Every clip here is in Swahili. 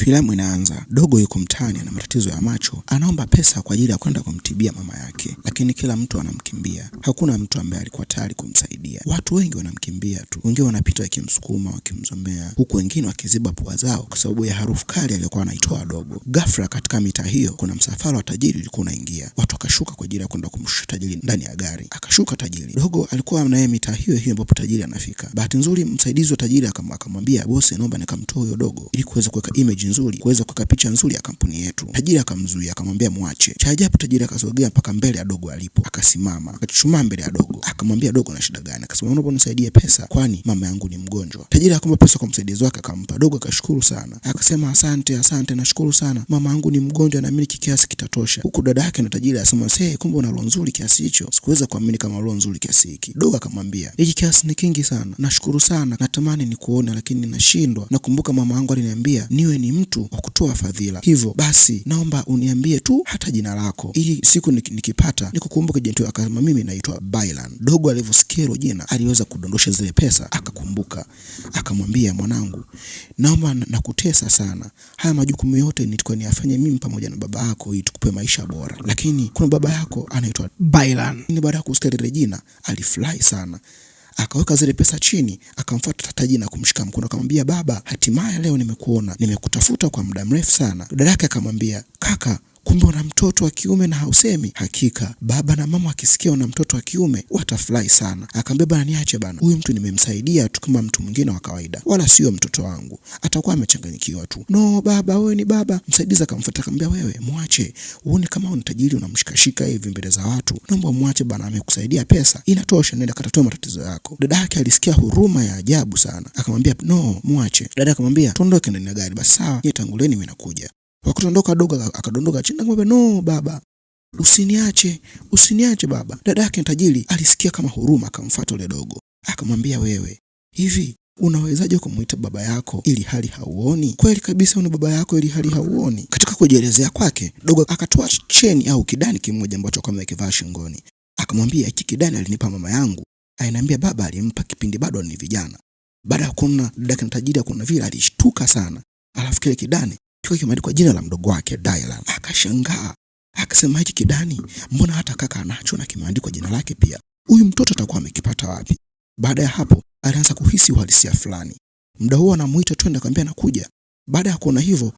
Filamu inaanza. Dogo yuko mtaani na matatizo ya macho. Anaomba pesa kwa ajili ya kwenda kumtibia mama yake, lakini kila mtu anamkimbia. Hakuna mtu ambaye alikuwa tayari kumsaidia. Watu wengi wanamkimbia tu. Wengine wanapita wakimsukuma, wakimzomea, huku wengine wakiziba pua zao kwa sababu ya harufu kali aliyokuwa anaitoa Dogo. Ghafla katika mitaa hiyo kuna msafara wa tajiri ulikuwa unaingia. Watu wakashuka kwa ajili ya kwenda kumshusha tajiri ndani ya gari. Akashuka tajiri. Dogo alikuwa naye mitaa hiyo hiyo ambapo tajiri anafika. Bahati nzuri msaidizi wa tajiri akamwambia, "Bosi, naomba nikamtoe huyo Dogo ili kuweza kuweka image nzuri, kuweza kuweka picha nzuri ya kampuni yetu." Tajiri akamzuia, akamwambia muache. Cha ajabu tajiri akasogea mpaka mbele ya Dogo alipo. Akasimama, akachuchumaa mbele ya Dogo. Akamwambia, "Dogo, na shida gani?" Akasema, "Naomba unisaidie pesa kwani mama yangu ni mgonjwa." Tajiri akampa pesa kwa msaidizi wake akampa. Dogo akashukuru sana. Akasema, "Asante, nashukuru sana. Mama yangu ni mgonjwa na mimi kiasi kitatosha." Huku dada yake na tajiri asema, "Kumbe una roho nzuri kiasi hicho. Sikuweza kuamini kama roho nzuri kiasi hiki." Dogo akamwambia, "Hiki kiasi ni kingi sana. Nashukuru sana. Natamani nikuone lakini ninashindwa. Nakumbuka mama yangu aliniambia niwe ni mtu wa kutoa fadhila. Hivyo basi naomba uniambie tu hata jina lako ili siku nikipata nikukumbuke jina." Akasema, "Mimi naitwa Bailan." Dogo alivyosikia hilo jina aliweza kudondosha zile pesa, akakumbuka. Akamwambia, "Mwanangu, naomba nakutesa sana. Haya majukumu yote nilikuwa niyafanye mimi pamoja na baba yako ili tukupe maisha bora. Lakini kuna baba yako anaitwa Bailan." Ni baada ya kusikia lile jina alifurahi sana. Akaweka zile pesa chini, akamfuata tajiri na kumshika mkono, akamwambia, "Baba, hatimaye leo nimekuona. Nimekutafuta kwa muda mrefu sana." Dada yake akamwambia, "Kaka, kumbe una mtoto wa kiume na hausemi?" "Hakika, baba na mama wakisikia una mtoto wa kiume watafurahi sana." Akamwambia, "Bana, niache bana. Huyu mtu nimemsaidia tu kama mtu mwingine wa kawaida. Wala sio mtoto wangu. Atakuwa amechanganyikiwa tu." "No baba, wewe ni baba." Msaidizi akamfuata akamwambia, "Wewe muache. Uone kama una tajiri unamshikashika hivi mbele za watu. Naomba muache bana, amekusaidia pesa. Inatosha, nenda katatua matatizo yako." Dada yake alisikia huruma ya ajabu sana. Akamwambia, "No, muache." Dada akamwambia, "Tuondoke ndani ya gari." "Basi sawa, nyie tanguleni mimi nakuja." Wakutondoka Dogo akadondoka chini, akamwambia, "No baba, usiniache baba." Dada yake tajiri alisikia kama huruma, akamfuata yule Dogo. Akamwambia, "Wewe, hivi unawezaje kumuita baba yako ili hali hauoni? Kweli kabisa ni baba yako ili hali hauoni?" Katika kujielezea kwake, Dogo akatoa cheni au kidani kimoja ambacho kama amekivaa shingoni. Akamwambia, "Hiki kidani alinipa mama yangu. Ainiambia baba alimpa kipindi bado ni vijana." Baada ya kuona dada yake tajiri kuna vile alishtuka sana. Alafu kile kidani kilikuwa kimeandikwa jina la mdogo wake Dylan. Akashangaa. Akasema, "Hiki kidani mbona hata kaka anacho na kimeandikwa jina lake pia? Huyu mtoto atakuwa amekipata wapi?" Baada ya hapo alianza kuhisi uhalisia fulani. Muda huo anamuita twende, akamwambia nakuja. Baada ya kuona hivyo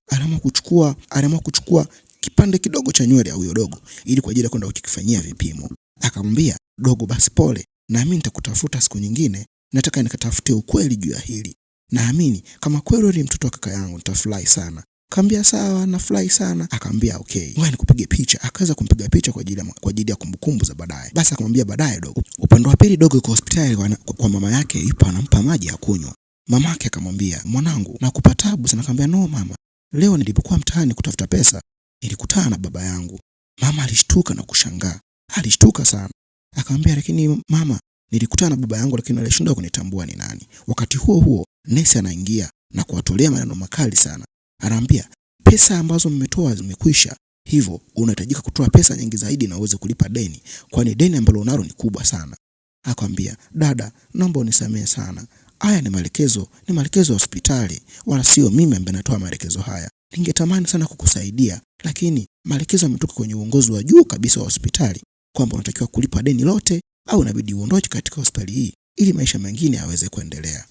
aliamua kuchukua kipande kidogo cha nywele ya huyo Dogo ili kwa ajili ya kwenda kukifanyia vipimo. Akamwambia, "Dogo, basi pole. Naamini nitakutafuta siku nyingine. Nataka nikatafute ukweli juu ya hili. Naamini kama kweli ni mtoto wa kaka yangu nitafurahi sana." Akamwambia, "Sawa, nafurahi sana." Akamwambia, "Okay, ngoja nikupige picha." Akaweza kumpiga picha kwa ajili ya kumbukumbu za baadaye. Basi akamwambia baadaye Dogo. Upande wa pili Dogo yuko hospitali kwa mama yake, yupo anampa maji ya kunywa. Mamake akamwambia, "Mwanangu, nakupa tabu sana." Akamwambia, "No mama, leo nilipokuwa mtaani kutafuta pesa nilikutana na baba yangu." Mama alishtuka na kushangaa. Alishtuka sana. Akamwambia, "Lakini mama, nilikutana na baba yangu lakini alishindwa kunitambua ni nani." Wakati huo huo nesi anaingia na kuwatolea maneno makali sana. Anaambia, "Pesa ambazo mmetoa zimekwisha. Hivyo unahitajika kutoa pesa nyingi zaidi na uweze kulipa deni, kwani deni ambalo unalo ni kubwa sana." Akamwambia, "Dada, naomba unisamehe sana. Haya ni maelekezo ya hospitali, wala sio mimi ambaye natoa maelekezo haya. Ningetamani sana kukusaidia, lakini maelekezo yametoka kwenye uongozi wa juu kabisa wa hospitali kwamba unatakiwa kulipa deni lote au inabidi uondoke katika hospitali hii ili maisha mengine yaweze kuendelea."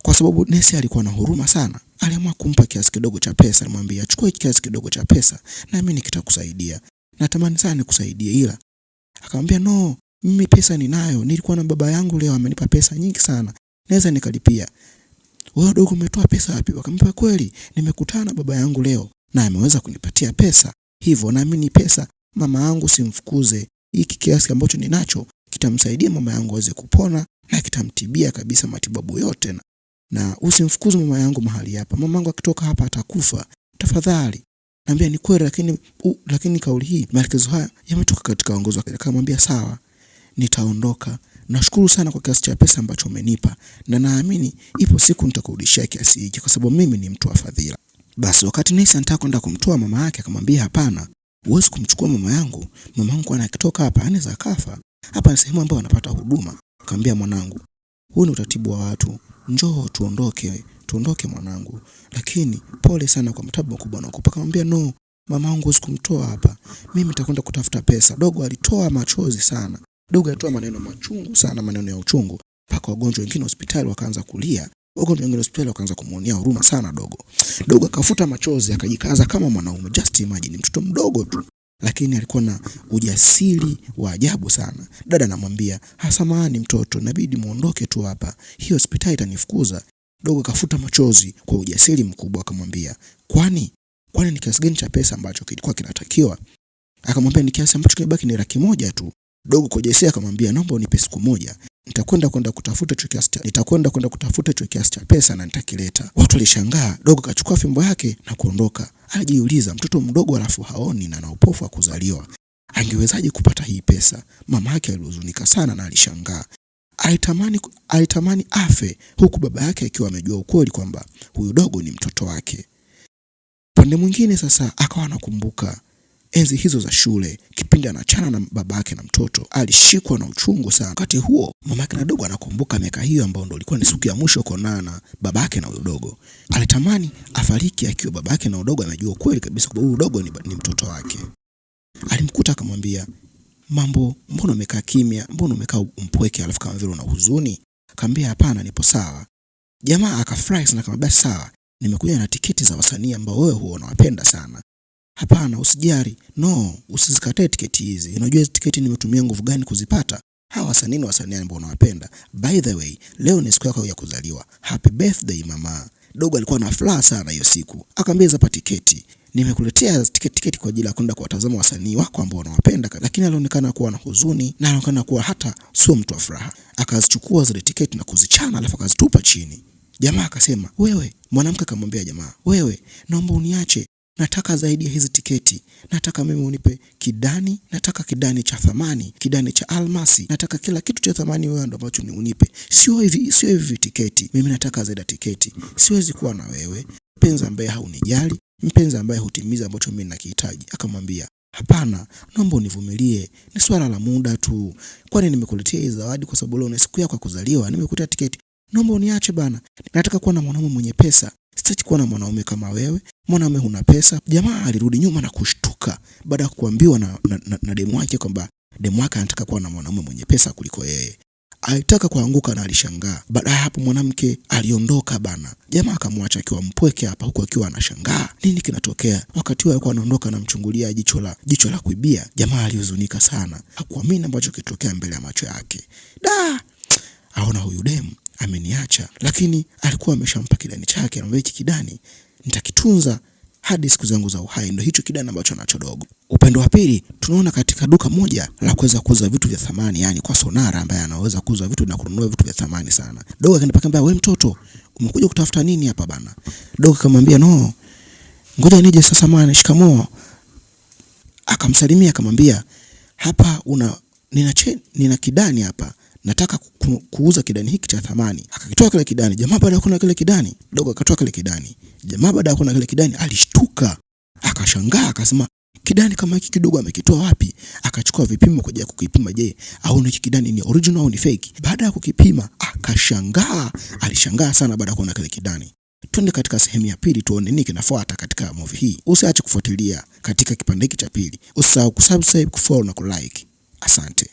Kwa sababu nesi alikuwa na huruma sana, aliamua kumpa kiasi kidogo cha pesa. Alimwambia, "Chukua kiasi kidogo cha pesa na mimi kitakusaidia. Natamani sana nikusaidie ila." Akamwambia, "No, mimi pesa ninayo. Nilikuwa na baba yangu leo amenipa pesa nyingi sana. Naweza nikalipia." "Wewe Dogo, umetoa pesa wapi?" Akamwambia, "Kweli, nimekutana na baba yangu leo na ameweza kunipatia pesa. Hivyo naamini pesa mama yangu simfukuze. Hiki kiasi ambacho ninacho kitamsaidia mama yangu aweze kupona na kitamtibia kabisa matibabu yote. Na usimfukuze mama yangu mahali hapa. Mama yangu akitoka hapa atakufa. Tafadhali." Naambia, "Ni kweli lakini kauli hii, maelekezo haya yametoka katika uongozi wake." Akamwambia, "Sawa, nitaondoka. Nashukuru sana kwa kiasi cha pesa ambacho umenipa na naamini ipo siku nitakurudishia kiasi hiki kwa sababu mimi ni mtu wa fadhila." Basi wakati nesi anataka kwenda kumtoa mama yake akamwambia, "Hapana, huwezi kumchukua mama yangu. Mama yangu anakitoka hapa anaweza akafa. Hapa ni sehemu ambayo anapata huduma." Akamwambia, "Mwanangu, huu ni utaratibu wa watu. Njoo tuondoke. tuondoke mwanangu, lakini pole sana kwa mtabu mkubwa nakupa. Akamwambia no, mamangu usikumtoa hapa, mimi nitakwenda kutafuta pesa. Dogo alitoa machozi sana, dogo alitoa maneno machungu sana, maneno ya uchungu, mpaka wagonjwa wengine hospitali wakaanza kulia, wagonjwa wengine hospitali wakaanza kumuonea huruma sana dogo. Dogo akafuta machozi, akajikaza kama mwanaume. Just imagine, mtoto mdogo tu, lakini alikuwa na ujasiri wa ajabu sana. Dada anamwambia, "Samahani mtoto, inabidi muondoke tu hapa, hii hospitali itanifukuza." Dogo kafuta machozi kwa ujasiri mkubwa, akamwambia, "Kwani ni kiasi gani cha pesa ambacho kilikuwa kinatakiwa?" Akamwambia, "Ni kiasi ambacho kimebaki ni 100,000 tu." Dogo kwa ujasiri akamwambia, "Naomba unipe siku moja. Nitakwenda kutafuta hicho kiasi cha pesa na nitakileta." Watu walishangaa. Dogo kachukua fimbo yake na kuondoka. Alijiuliza, mtoto mdogo alafu haoni na ana upofu wa kuzaliwa, angewezaje kupata hii pesa? Mama yake alihuzunika sana na alishangaa. Alitamani afe, huku baba yake akiwa amejua ukweli kwamba huyu dogo ni mtoto wake. Pande mwingine sasa akawa anakumbuka enzi hizo za shule, kipindi anachana na baba yake na mtoto, alishikwa na uchungu sana. Wakati huo mama yake na dogo anakumbuka miaka hiyo ambayo ndio ilikuwa ni siku ya mwisho kuonana na baba yake na udogo. Alitamani afariki akiwa baba yake na udogo amejua ukweli kabisa kwamba huyu dogo ni mtoto wake. Alimkuta akamwambia, "Mambo, mbona umekaa kimya? Mbona umekaa mpweke alafu kama vile una huzuni?" Akamwambia, "Hapana, nipo sawa." Jamaa akafurahi sana, akamwambia, "Sawa, nimekuja na tiketi za wasanii ambao wewe huwa unawapenda sana." "Hapana, usijali. No, usizikatae tiketi hizi. Unajua hizi tiketi nimetumia nguvu gani kuzipata? Hawa wasanii ambao unawapenda. By the way, leo ni siku yako ya kuzaliwa. Happy birthday mama." Dogo alikuwa na furaha sana hiyo siku. Akamwambia, "Zapa tiketi. Nimekuletea tiketi kwa ajili ya kwenda kuwatazama wasanii wako ambao unawapenda." Lakini alionekana kuwa na huzuni na alionekana kuwa hata sio mtu wa furaha. Akazichukua zile tiketi na kuzichana alafu akazitupa chini. Jamaa akasema, "Wewe," mwanamke akamwambia jamaa, "Wewe, naomba uniache. Nataka zaidi ya hizi tiketi. Nataka mimi unipe kidani, nataka kidani cha thamani, kidani cha almasi. Nataka kila kitu cha thamani wewe ndo ambacho unipe. Sio hivi tiketi. Mimi nataka zaidi ya tiketi. Siwezi kuwa na wewe, mpenzi ambaye haunijali, mpenzi ambaye hutimiza ambacho mimi nakihitaji." Akamwambia, "Hapana, naomba univumilie. Ni swala la muda tu. Kwani nimekuletea hii zawadi kwa sababu leo ni siku yako ya kuzaliwa, nimekuletea tiketi. Naomba uniache bana. Nataka kuwa na mwanaume mwenye pesa. Sitaki kuwa na mwanaume kama wewe. Mwanaume huna pesa." Jamaa alirudi nyuma na kushtuka baada ya kuambiwa na demu wake kwamba demu wake anataka kuwa na mwanaume mwenye pesa kuliko yeye. Alitaka kuanguka na alishangaa. Baada ya hapo mwanamke aliondoka bana. Jamaa akamwacha akiwa mpweke hapa, huku akiwa anashangaa nini kinatokea. Wakati huo alikuwa anaondoka na mchungulia jicho la kuibia. Jamaa alihuzunika sana. Hakuamini ambacho kitokea mbele ya macho yake. Aona huyu demu ameniacha, lakini alikuwa ameshampa kidani chake. Anamwambia, "Hiki kidani nitakitunza hadi siku zangu za uhai." Ndio hicho kidani ambacho anacho dogo. Upande wa pili tunaona katika duka moja la kuweza kuuza vitu vya thamani, yani kwa sonara ambaye anaweza kuuza vitu na kununua vitu vya thamani sana. Dogo akaenda akamwambia, "Wewe mtoto, umekuja kutafuta nini hapa bana?" Dogo akamwambia, "No, ngoja nije sasa mwana, shikamoo." Akamsalimia akamwambia, "Hapa nina kidani hapa. Nataka kuuza kidani hiki cha thamani." Akakitoa kile kidani. Jamaa baada ya kuona kile kidani, dogo akatoa kile kidani. Jamaa baada ya kuona kile kidani alishtuka. Akashangaa akasema, "Kidani kama hiki kidogo amekitoa wapi?" Akachukua vipimo kwa ajili ya kukipima, je, aone hiki kidani ni original au ni fake. Baada ya kukipima akashangaa, alishangaa sana baada ya kuona kile kidani. Twende katika sehemu ya pili tuone nini kinafuata katika movie hii. Usiache kufuatilia katika kipande hiki cha pili. Usisahau kusubscribe, kufollow na kulike. Asante.